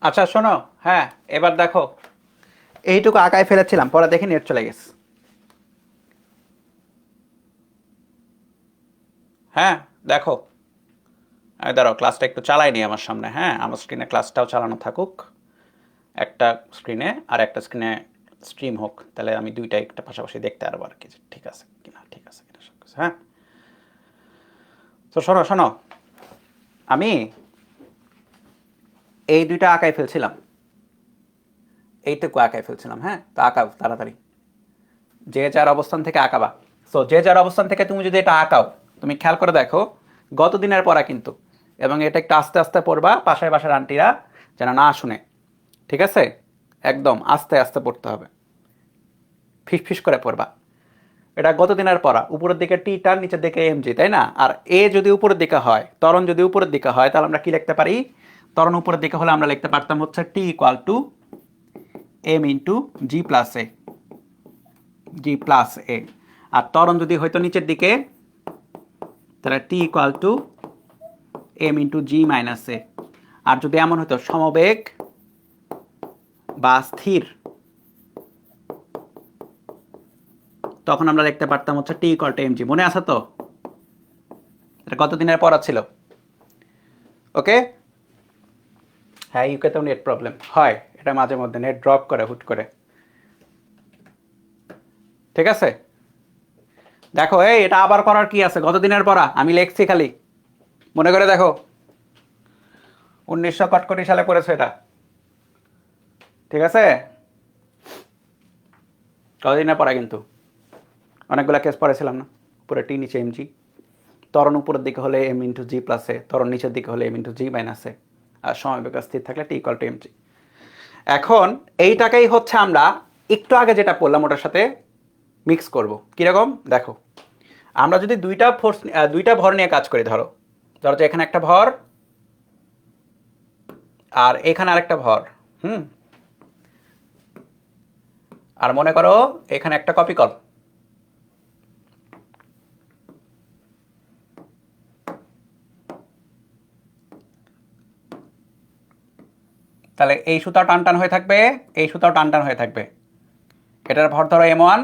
আচ্ছা শোনো, হ্যাঁ, এবার দেখো, এইটুকু আঁকায় ফেলেছিলাম, পরে দেখি নেট চলে গেছে। হ্যাঁ, দেখো, দাঁড়াও, ক্লাসটা একটু চালাই নি আমার সামনে। হ্যাঁ, আমার স্ক্রিনে ক্লাসটাও চালানো থাকুক, একটা স্ক্রিনে আর একটা স্ক্রিনে স্ট্রিম হোক, তাহলে আমি দুইটা একটা পাশাপাশি দেখতে পারবো আর কি, যে ঠিক আছে কিনা, ঠিক আছে কিনা সব কিছু। হ্যাঁ, তো শোনো শোনো, আমি এই দুইটা আঁকায় ফেলছিলাম, এইটুকু আঁকায় ফেলছিলাম। হ্যাঁ, তো আঁকাও তাড়াতাড়ি, যে যার অবস্থান থেকে আঁকাবা। সো যে যার অবস্থান থেকে তুমি যদি এটা আঁকাও, তুমি খেয়াল করে দেখো, গত দিনের পড়া কিন্তু, এবং এটা একটু আস্তে আস্তে পড়বা, পাশের বাসার আন্টিরা যেন না শুনে, ঠিক আছে? একদম আস্তে আস্তে পড়তে হবে, ফিস ফিস করে পড়বা। এটা গত দিনের পড়া, উপরের দিকে টি টার, নিচের দিকে এম জি, তাই না? আর এ যদি উপরের দিকে হয়, ত্বরণ যদি উপরের দিকে হয়, তাহলে আমরা কি লিখতে পারি? ত্বরণ উপরের দিকে হলে আমরা লিখতে পারতাম হচ্ছে T equal to M into G plus A, G plus A. আর ত্বরণ যদি হয়তো নিচের দিকে, তাহলে T equal to M into G minus A. আর যদি এমন হতো সমবেগ বা স্থির, তখন আমরা লিখতে পারতাম হচ্ছে T equal to M G. মনে আছে তো? এটা কত দিনের পড়া ছিল? ওকে। হ্যাঁ, ইউকেতেও নেট প্রবলেম হয়, এটা মাঝে মধ্যে নেট ড্রপ করে হুট করে। ঠিক আছে, দেখো, এই এটা আবার করার কি আছে? গত দিনের পড়া আমি লিখছি খালি, মনে করে দেখো, 1900 কটকটি সালে করেছে এটা। ঠিক আছে, কতদিনের পড়া কিন্তু, অনেকগুলো কেস পড়েছিলাম না? উপরে টি, নিচে এম জি, ত্বরণ উপরের দিকে হলে এম ইন্টু জি প্লাস এ, ত্বরণ নিচের দিকে হলে M into G minus A, আর সমবেগ স্থির থাকলে টি ইকুয়াল টু এম জি। এখন এইটাকেই হচ্ছে আমরা একটু আগে যেটা পড়লাম ওটার সাথে মিক্স করব। কিরকম দেখো, আমরা যদি দুইটা ফোর্স, দুইটা ভর নিয়ে কাজ করি, ধরো ধরো যে এখানে একটা ভর আর এখানে আরেকটা ভর, হুম, আর মনে করো এখানে একটা কপি কল, তাহলে এই সুতাও টান টান হয়ে থাকবে, এই সুতাও টান টান হয়ে থাকবে। এটার ভর ধরো এম ওয়ান,